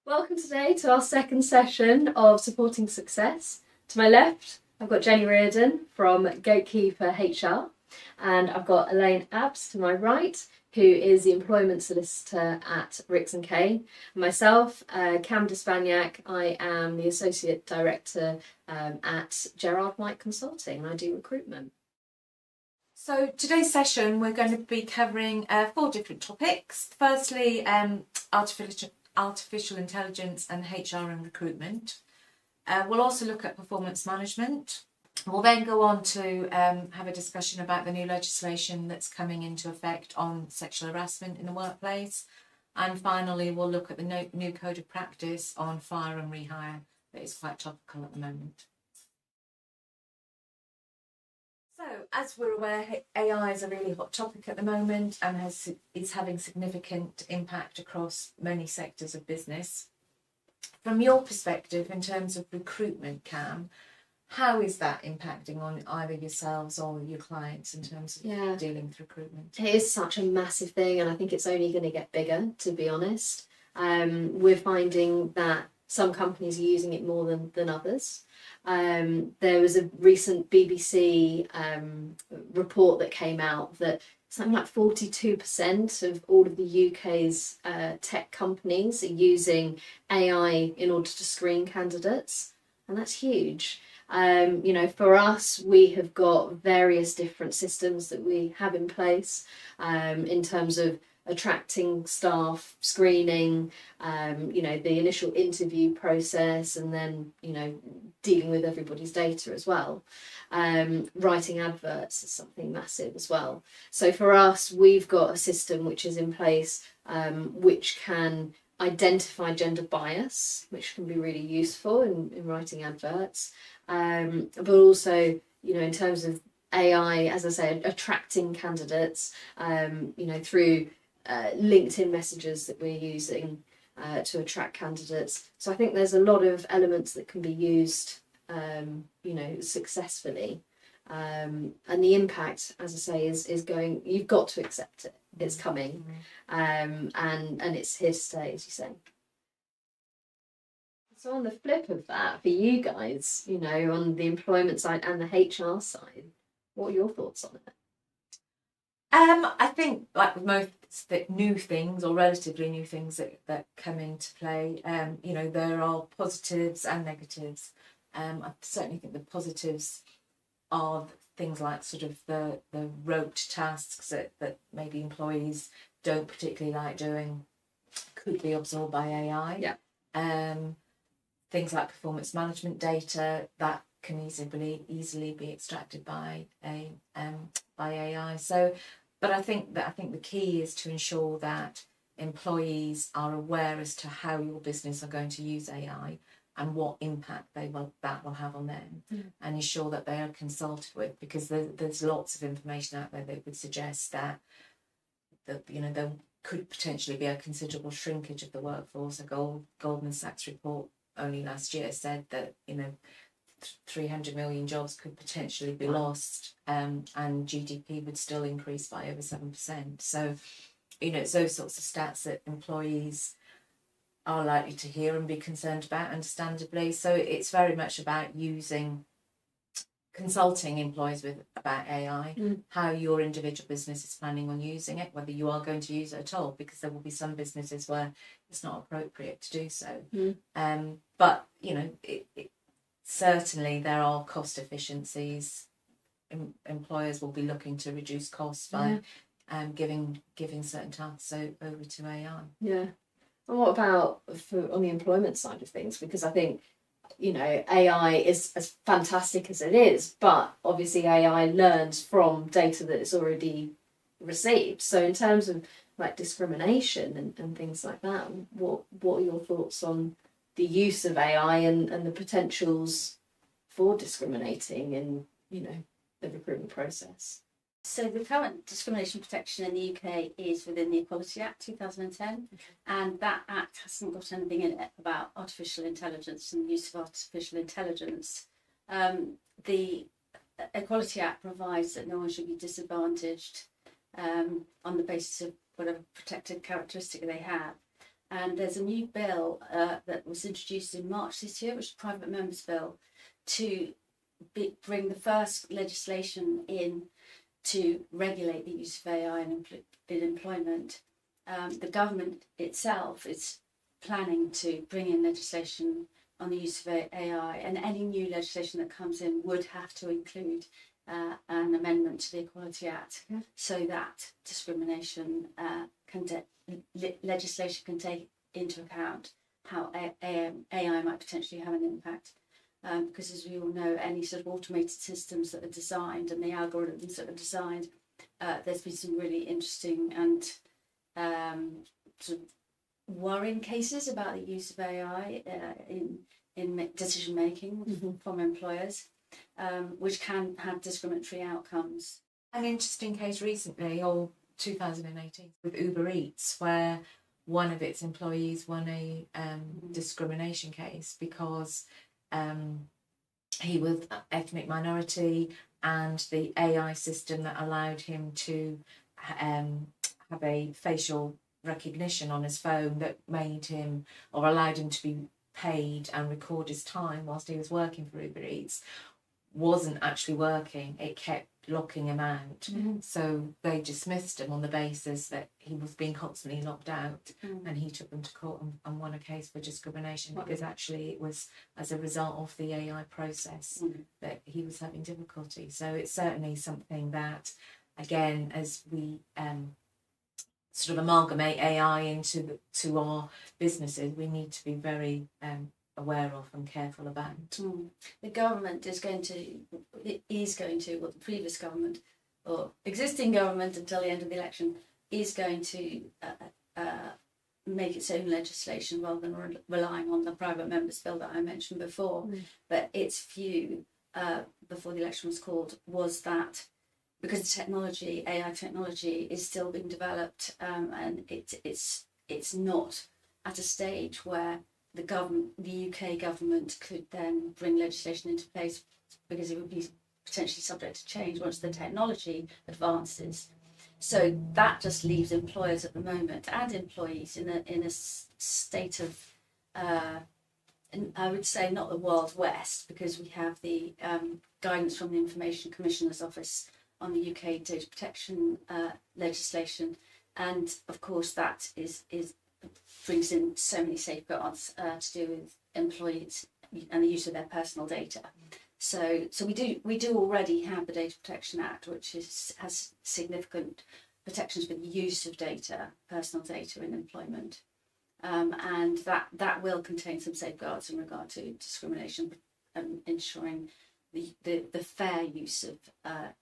Welcome today to our second session of Supporting Success. To my left, I've got Jenny Reardon from GatekeeperHR, and I've got Elaine Abs to my right, who is the employment solicitor at Rix Kay. Myself, Cam Despagnac, I am the associate director at Gerrard White Consulting, and I do recruitment. So today's session we're going to be covering 4 different topics. Firstly, artificial intelligence and HR and recruitment. We'll also look at performance management. We'll then go on to have a discussion about the new legislation that's coming into effect on sexual harassment in the workplace. And finally, we'll look at the new code of practice on fire and rehire that is quite topical at the moment. So, as we're aware, AI is a really hot topic at the moment and is having significant impact across many sectors of business. From your perspective, in terms of recruitment, Cam, how is that impacting on either yourselves or your clients in terms of dealing with recruitment? It is such a massive thing, and I think it's only going to get bigger, to be honest. We're finding that some companies are using it more than others. There was a recent BBC report that came out that something like 42% of all of the UK's tech companies are using AI in order to screen candidates, and that's huge. For us, we have got various different systems that we have in place in terms of attracting staff, screening, the initial interview process, and then, dealing with everybody's data as well. Writing adverts is something massive as well. So for us, we've got a system which is in place which can identify gender bias, which can be really useful in writing adverts, but also, in terms of AI, as I say, attracting candidates, through LinkedIn messages that we're using to attract candidates. So I think there's a lot of elements that can be used, successfully. And the impact, as I say, is going. You've got to accept it. It's coming, and it's here to stay, as you say. So on the flip of that, for you guys, on the employment side and the HR side, what are your thoughts on it? I think, like with most new things or relatively new things that come into play, there are positives and negatives. I certainly think the positives are things like sort of the rote tasks that maybe employees don't particularly like doing could be absorbed by AI. Yeah. Things like performance management data that can easily be extracted by AI. So, but I think the key is to ensure that employees are aware as to how your business are going to use AI and what impact that will have on them, and ensure that they are consulted with, because there's lots of information out there that would suggest that there could potentially be a considerable shrinkage of the workforce. A Goldman Sachs report only last year said that 300 million jobs could potentially be lost, and GDP would still increase by over 7%. So, it's those sorts of stats that employees are likely to hear and be concerned about, understandably. So it's very much about consulting employees about AI, how your individual business is planning on using it, whether you are going to use it at all, because there will be some businesses where it's not appropriate to do so. But certainly there are cost efficiencies. Employers will be looking to reduce costs by giving certain tasks over to AI. Yeah. And what about on the employment side of things? Because I think, AI is as fantastic as it is, but obviously AI learns from data that it's already received. So in terms of like discrimination and things like that, what are your thoughts on the use of AI and the potentials for discriminating in, the recruitment process? So the current discrimination protection in the UK is within the Equality Act 2010, and that act hasn't got anything in it about artificial intelligence and the use of artificial intelligence. The Equality Act provides that no one should be disadvantaged on the basis of whatever protected characteristic they have. And there's a new bill that was introduced in March this year, which is a private members bill, to bring the first legislation in to regulate the use of AI in employment. The government itself is planning to bring in legislation on the use of AI, and any new legislation that comes in would have to include an amendment to the Equality Act, so that discrimination legislation can take into account how AI might potentially have an impact. Because as we all know, any sort of automated systems that are designed and the algorithms that are designed, there's been some really interesting and sort of worrying cases about the use of AI in decision making from employers, which can have discriminatory outcomes. An interesting case recently, or 2018, with Uber Eats, where one of its employees won a discrimination case because he was ethnic minority, and the AI system that allowed him to have a facial recognition on his phone that made him, or allowed him to be paid and record his time whilst he was working for Uber Eats, wasn't actually working. It kept locking him out. So they dismissed him on the basis that he was being constantly locked out, and he took them to court and won a case for discrimination because actually it was as a result of the AI process that he was having difficulty. So it's certainly something that, again, as we sort of amalgamate AI into our businesses, we need to be very aware of and careful about. The government is going to, well, the previous government or existing government until the end of the election is going to make its own legislation rather than relying on the private members bill that I mentioned before. But its view before the election was called was that because the technology, AI technology, is still being developed, and it's not at a stage where the UK government could then bring legislation into place, because it would be potentially subject to change once the technology advances. So that just leaves employers at the moment and employees in a state of, I would say, not the Wild West, because we have the guidance from the Information Commissioner's Office on the UK data protection legislation, and of course that is brings in so many safeguards to do with employees and the use of their personal data. So we do already have the Data Protection Act, which has significant protections for the use of data, personal data in employment, and that will contain some safeguards in regard to discrimination and ensuring the fair use of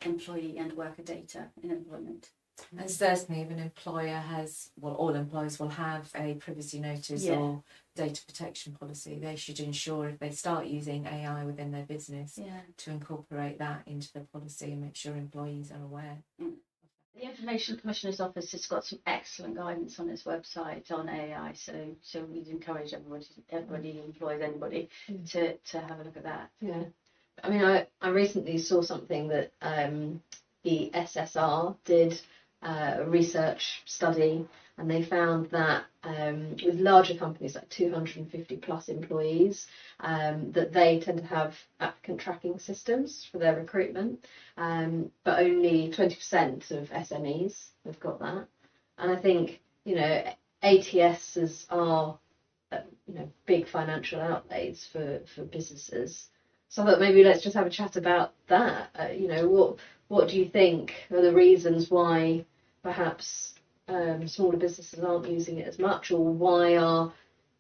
employee and worker data in employment. And certainly if an employer has, well, all employers will have a privacy notice or data protection policy. They should ensure, if they start using AI within their business, to incorporate that into the policy and make sure employees are aware. The Information Commissioner's Office has got some excellent guidance on its website on AI, so we'd encourage everybody who employs anybody to have a look at that. Yeah, I mean, I recently saw something that the SSR did a research study, and they found that with larger companies like 250 plus employees, that they tend to have applicant tracking systems for their recruitment, but only 20% of SMEs have got that. And I think, ATSs are big financial outlays for businesses. So I thought maybe let's just have a chat about that. What do you think are the reasons why perhaps smaller businesses aren't using it as much, or why are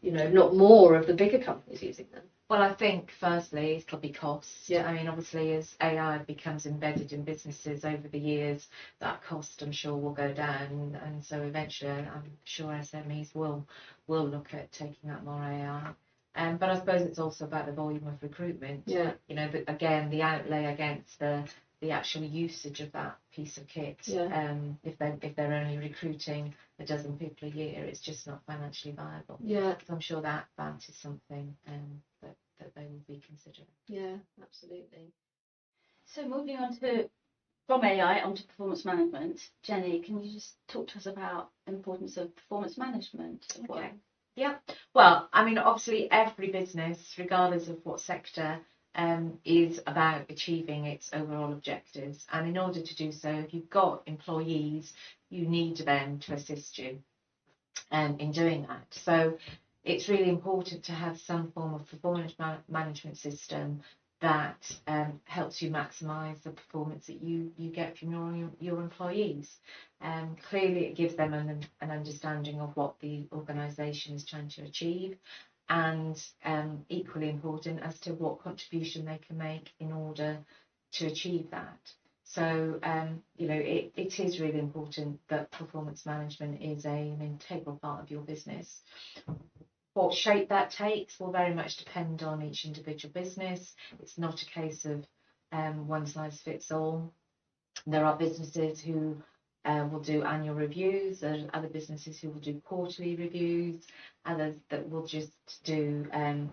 not more of the bigger companies using them? Well, I think firstly it could be cost. I mean, obviously as AI becomes embedded in businesses over the years, that cost I'm sure will go down, and so eventually I'm sure SMEs will look at taking up more AI. But I suppose it's also about the volume of recruitment. Again, the outlay against the actual usage of that piece of kit. If they're only recruiting a dozen people a year, it's just not financially viable. So I'm sure that is something that they will be considering. Yeah, absolutely. So moving on from AI onto performance management, Jenny, can you just talk to us about the importance of performance management? Okay. Yeah. Well, I mean, obviously, every business, regardless of what sector, is about achieving its overall objectives. And in order to do so, if you've got employees, you need them to assist you in doing that. So it's really important to have some form of performance management system that helps you maximise the performance that you get from your employees. Clearly, it gives them an understanding of what the organisation is trying to achieve, and equally important as to what contribution they can make in order to achieve that. So, it is really important that performance management is an integral part of your business. What shape that takes will very much depend on each individual business. It's not a case of one size fits all. There are businesses who will do annual reviews. There are other businesses who will do quarterly reviews. Others that will just do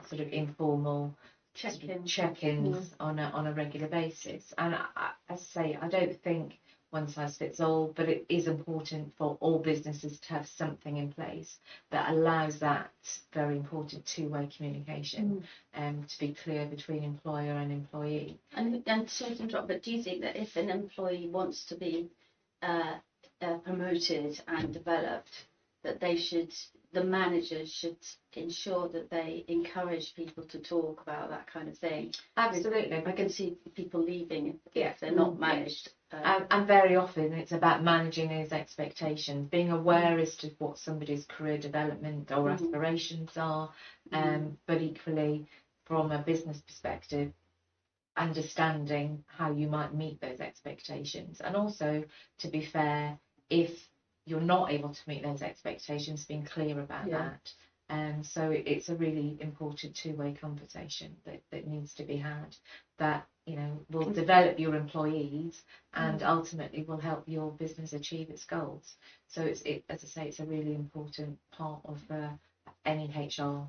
sort of informal check-ins on a regular basis. And as I say, I don't think one size fits all, but it is important for all businesses to have something in place that allows that very important two-way communication to be clear between employer and employee. And sorry to interrupt, but do you think that if an employee wants to be promoted and developed, that the managers should ensure that they encourage people to talk about that kind of thing? Absolutely. I can see people leaving if they're not managed. And very often it's about managing those expectations, being aware as to what somebody's career development or aspirations are, but equally from a business perspective, understanding how you might meet those expectations. And also, to be fair, if you're not able to meet those expectations, being clear about that. So it's a really important two-way conversation that needs to be had, that will develop your employees and ultimately will help your business achieve its goals. So as I say, it's a really important part of any HR.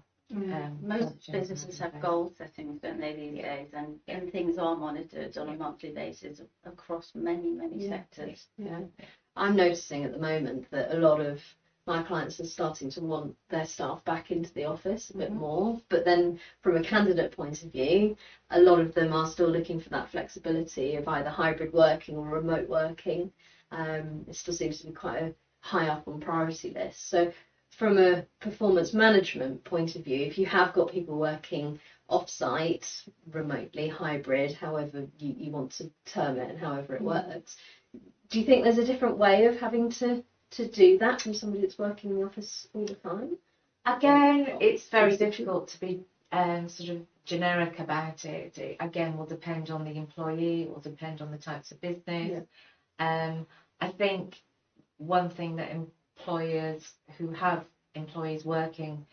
Most businesses have goal settings, don't they, these days, and things are monitored on a monthly basis across many sectors. I'm noticing at the moment that a lot of my clients are starting to want their staff back into the office a bit more, but then from a candidate point of view, a lot of them are still looking for that flexibility of either hybrid working or remote working. It still seems to be quite a high up on priority list. So from a performance management point of view, if you have got people working off-site, remotely, hybrid, however you want to term it and however it works, do you think there's a different way of having to do that from somebody that's working in the office all the time? Again, it's very difficult to be sort of generic about it. It again will depend on the employee, it will depend on the types of business. I think one thing that employers who have employees working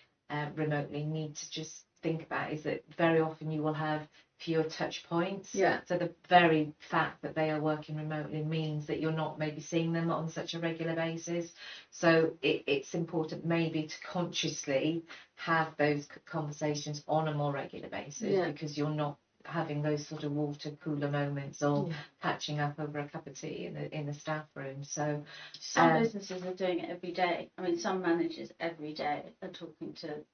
remotely need to just think about is that very often you will have fewer touch points. So the very fact that they are working remotely means that you're not maybe seeing them on such a regular basis. So it's important maybe to consciously have those conversations on a more regular basis, because you're not having those sort of water cooler moments or catching up over a cup of tea in the staff room. So some businesses are doing it every day. I mean, some managers every day are talking to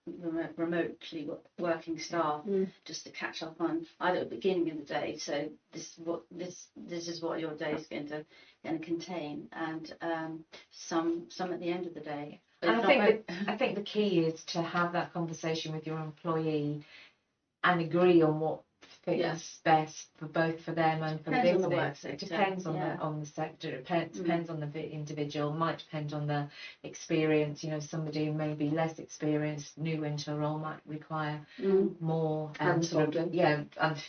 remotely working staff just to catch up on either at the beginning of the day. So this is what your day is going to contain, and some at the end of the day. And I think the key is to have that conversation with your employee and agree on what fits best for them and for the business. It depends on the sector. It depends on the individual. Might depend on the experience. Somebody who may be less experienced, new into a role, might require more and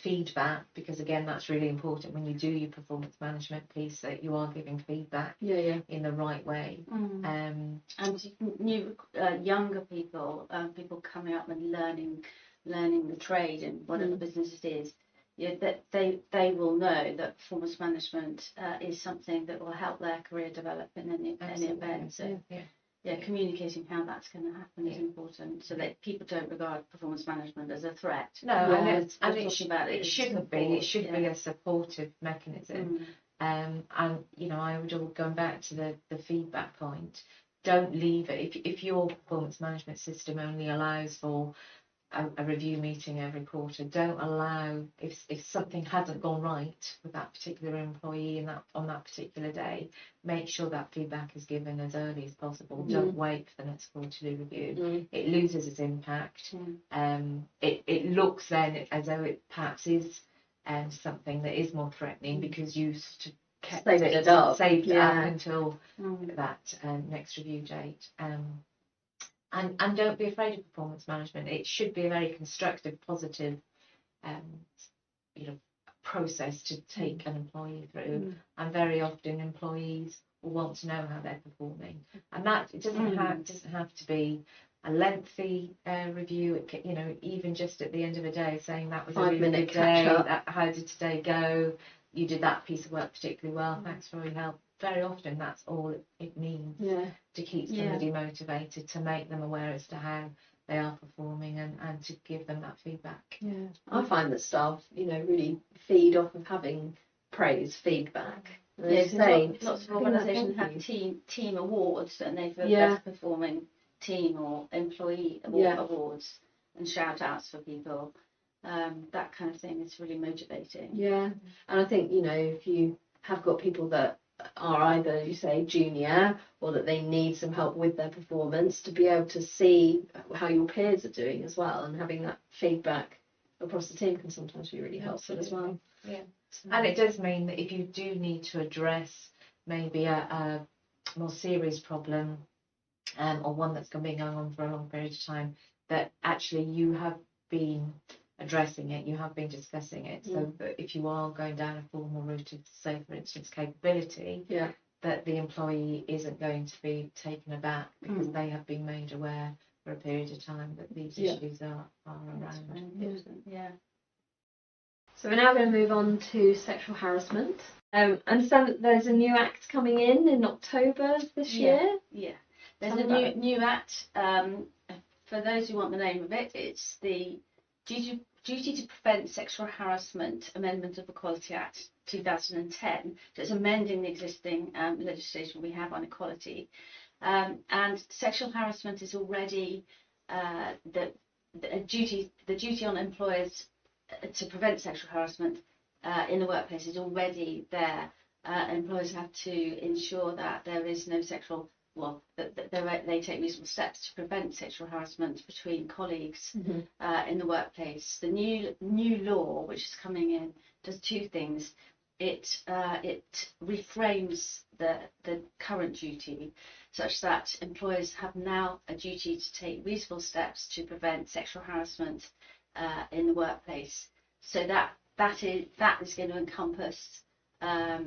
feedback, because again, that's really important when you do your performance management piece, that you are giving feedback in the right way. And new younger people coming up and learning the trade in whatever business it is, that they will know that performance management is something that will help their career develop in any event. So communicating how that's going to happen is important, so that people don't regard performance management as a threat. It shouldn't be. It should be a supportive mechanism. And I would all, going back to the feedback point, don't leave it. If your performance management system only allows for a review meeting every quarter, don't allow, if something hasn't gone right with that particular employee on that particular day, make sure that feedback is given as early as possible. Don't wait for the next quarterly review. It loses its impact. It looks then as though it perhaps is something that is more threatening because you sort of saved it up until that next review date. And don't be afraid of performance management. It should be a very constructive, positive, process to take an employee through. And very often employees will want to know how they're performing, and that it doesn't have to be a lengthy review. It even just at the end of a day, saying that was a really good day. How did today go? You did that piece of work particularly well. Thanks for your help. Very often that's all it needs to keep somebody motivated, to make them aware as to how they are performing and to give them that feedback. Yeah, I find that staff, really feed off of having praise, feedback. Lots of organisations have team awards, and they've got best performing team or employee awards and shout outs for people. That kind of thing is really motivating. Yeah, and I think if you have got people that are either, you say, junior, or that they need some help with their performance, to be able to see how your peers are doing as well, and having that feedback across the team can sometimes be really helpful as well. Yeah, and it does mean that if you do need to address maybe a more serious problem, or one that's been going on for a long period of time, that actually you have been addressing it, you have been discussing it, so that if you are going down a formal route of, say, for instance, capability, that the employee isn't going to be taken aback because they have been made aware for a period of time that these issues are around. So we're now going to move on to sexual harassment. Understand that there's a new act coming in October this year. Yeah, there's a new act. For those who want the name of it, it's the Duty to Prevent Sexual Harassment Amendment of Equality Act 2010. So it's amending the existing legislation we have on equality. And sexual harassment is already the duty on employers to prevent sexual harassment in the workplace is already there. Employers have to ensure that there is no that they take reasonable steps to prevent sexual harassment between colleagues in the workplace. The new law, which is coming in, does two things. It reframes the current duty such that employers have now a duty to take reasonable steps to prevent sexual harassment in the workplace. So that is going to encompass a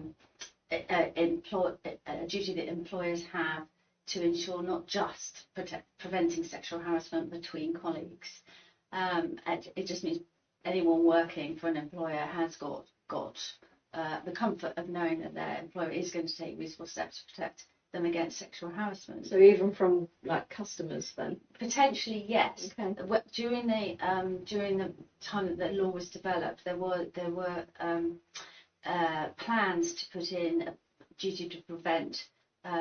duty that employers have to ensure not just preventing sexual harassment between colleagues. It just means anyone working for an employer has got the comfort of knowing that their employer is going to take reasonable steps to protect them against sexual harassment. So even from customers then? Potentially, yes. Okay. During the time that the law was developed, there were plans to put in a duty to prevent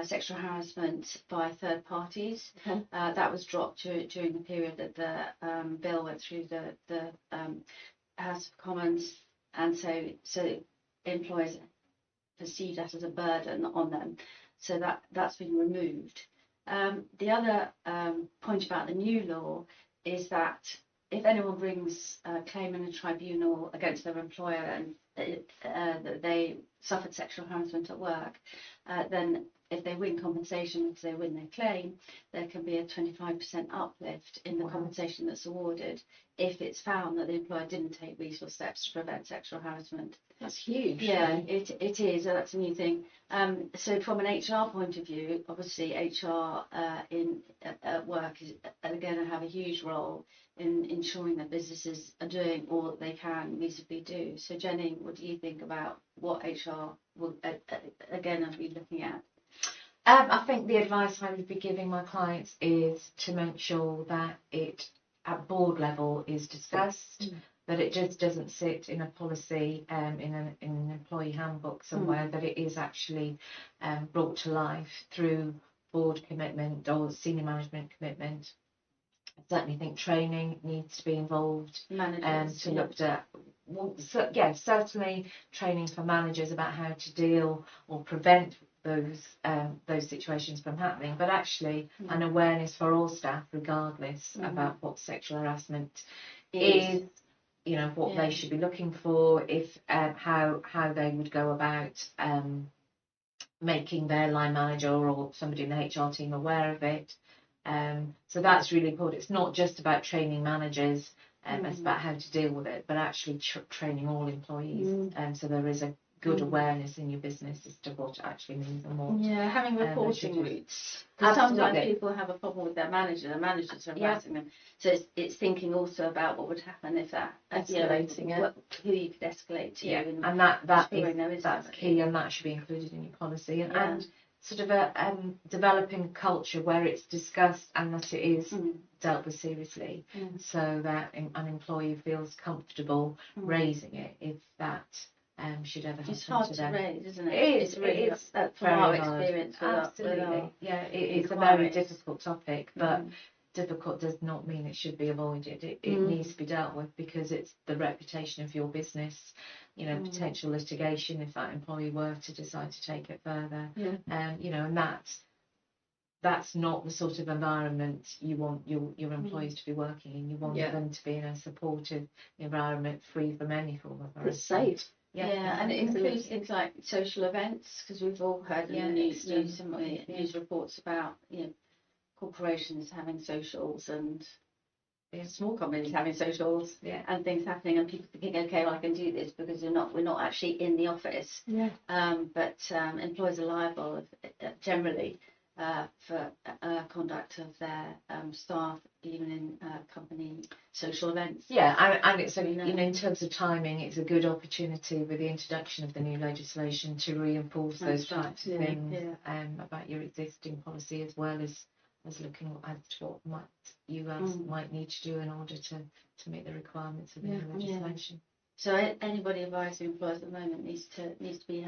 sexual harassment by third parties. Okay. That was dropped during the period that the bill went through the House of Commons, and so employers perceive that as a burden on them. So that's been removed. The other point about the new law is that if anyone brings a claim in a tribunal against their employer and that they suffered sexual harassment at work, then if they win compensation, because they win their claim, there can be a 25% uplift in the compensation that's awarded if it's found that the employer didn't take reasonable steps to prevent sexual harassment. That's huge. Yeah, it is. That's a new thing. So from an HR point of view, obviously HR at work are going to have a huge role in ensuring that businesses are doing all that they can reasonably do. So Jenny, what do you think about what HR will again be looking at? I think the advice I would be giving my clients is to make sure that it at board level is discussed, that it just doesn't sit in a policy in an employee handbook somewhere, that it is actually brought to life through board commitment or senior management commitment. I certainly think training needs to be involved, Managers, to look at, well, certainly training for managers about how to deal or prevent those situations from happening, but actually an awareness for all staff, regardless about what sexual harassment is, you know, what they should be looking for, if how they would go about making their line manager or somebody in the HR team aware of it. So that's really important. It's not just about training managers, it's about how to deal with it, but actually training all employees. So there is a good awareness in your business as to what it actually means and what. Yeah, having reporting routes. Because sometimes people have a problem with their manager, the managers are harassing them. So it's thinking also about what would happen if that, Escalating it. Who you could escalate to. Yeah, and that's key, and that should be included in your policy. And sort of a developing culture where it's discussed and that it is dealt with seriously, so that an employee feels comfortable raising it if that should ever happen it's hard to them. raise, isn't it? It is from our experience. Absolutely. Yeah, it's a very difficult topic, but difficult does not mean it should be avoided. It needs to be dealt with, because it's the reputation of your business, you know, potential litigation if that employee were to decide to take it further. You know, and that's not the sort of environment you want your employees to be working in. You want them to be in a supportive environment, free from any form of harassment. It's safe. And it includes things like social events, because we've all heard in the news reports about, you know, corporations having socials and small companies having socials and things happening, and people thinking, okay, well, I can do this because we're not actually in the office. But employers are liable generally for conduct of their staff, even in company social events. And it's you know, in terms of timing, it's a good opportunity with the introduction of the new legislation to reinforce those types of things about your existing policy, as well as looking at what you might need to do in order to meet the requirements of the new legislation. So anybody advising employers at the moment needs to be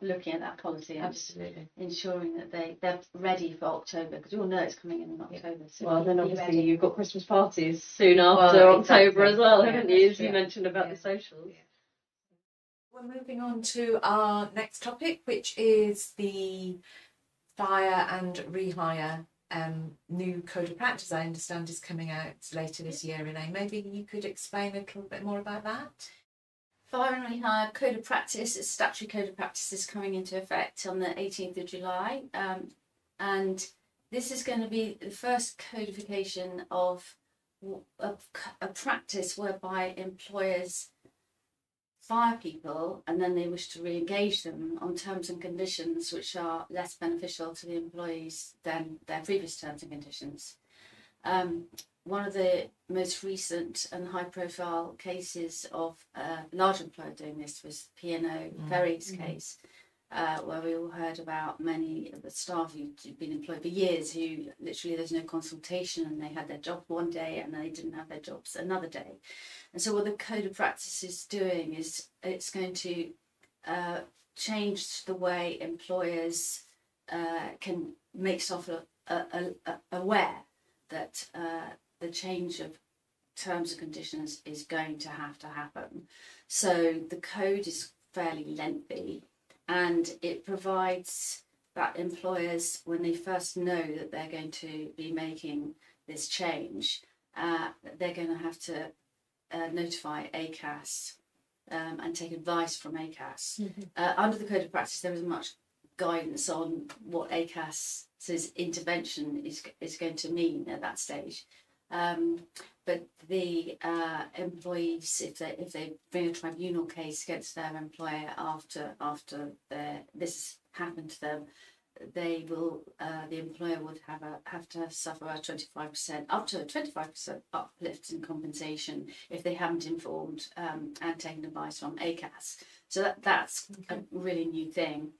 looking at that policy and ensuring that they're ready for October, because we all know it's coming in October. So well, then obviously you've got Christmas parties soon after October as well, haven't you? As you mentioned about the socials. We're moving on to our next topic, which is the Fire and Rehire new code of practice. I understand is coming out later this year, Renee. Maybe you could explain a little bit more about that. Fire and Rehire Code of Practice, it's statutory code of practice, is coming into effect on the 18th of July. And this is going to be the first codification of a practice whereby employers fire people and then they wish to re-engage them on terms and conditions which are less beneficial to the employees than their previous terms and conditions. One of the most recent and high-profile cases of a large employer doing this was P&O Ferry's case, where we all heard about many of the staff who'd been employed for years who literally there's no consultation, and they had their job one day and they didn't have their jobs another day. And so what the Code of Practice is doing is it's going to change the way employers can make staff aware that the change of terms and conditions is going to have to happen. So the code is fairly lengthy, and it provides that employers, when they first know that they're going to be making this change, they're going to have to notify ACAS and take advice from ACAS. Under the Code of Practice, there isn't much guidance on what ACAS's intervention is going to mean at that stage. But the employees, if they bring a tribunal case against their employer after this happened to them, they will the employer would have to suffer up to a 25% uplift in compensation if they haven't informed and taken advice from ACAS. So that's a really new thing.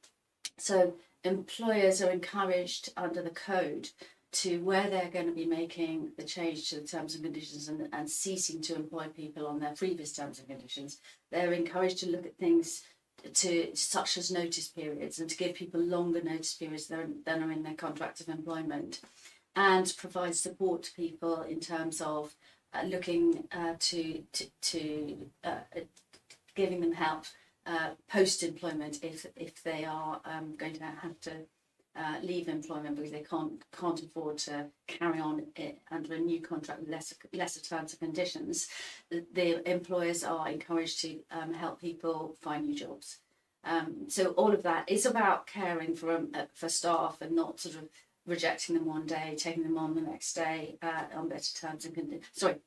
So employers are encouraged under the code to, where they're going to be making the change to the terms and conditions and ceasing to employ people on their previous terms and conditions, they're encouraged to look at things such as notice periods, and to give people longer notice periods than are in their contract of employment, and provide support to people in terms of looking to giving them help post-employment if they are going to have to leave employment because they can't afford to carry on under a new contract with lesser terms and conditions. The employers are encouraged to help people find new jobs. So all of that is about caring for staff and not sort of rejecting them one day, taking them on the next day on better terms and conditions. Sorry,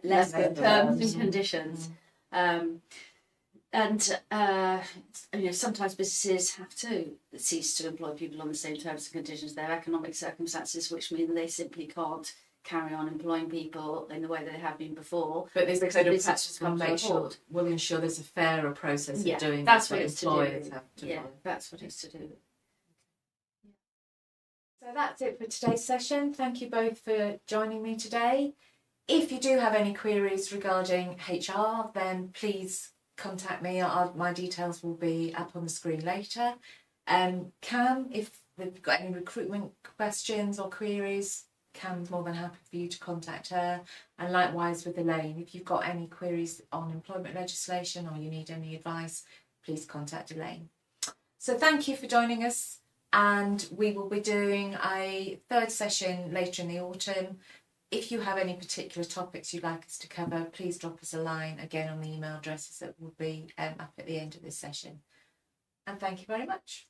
lesser terms and conditions. And sometimes businesses have to cease to employ people on the same terms and conditions. There are economic circumstances which mean they simply can't carry on employing people in the way they have been before. But this code of practice will to ensure there's a fairer process of doing that's what employers have to do. That's what it's to do. So that's it for today's session. Thank you both for joining me today. If you do have any queries regarding HR, then please contact me. My details will be up on the screen later. Cam, if they've got any recruitment questions or queries, Cam's more than happy for you to contact her. And likewise with Elaine, if you've got any queries on employment legislation or you need any advice, please contact Elaine. So thank you for joining us, and we will be doing a third session later in the autumn. If you have any particular topics you'd like us to cover, please drop us a line again on the email addresses that will be up at the end of this session. And thank you very much.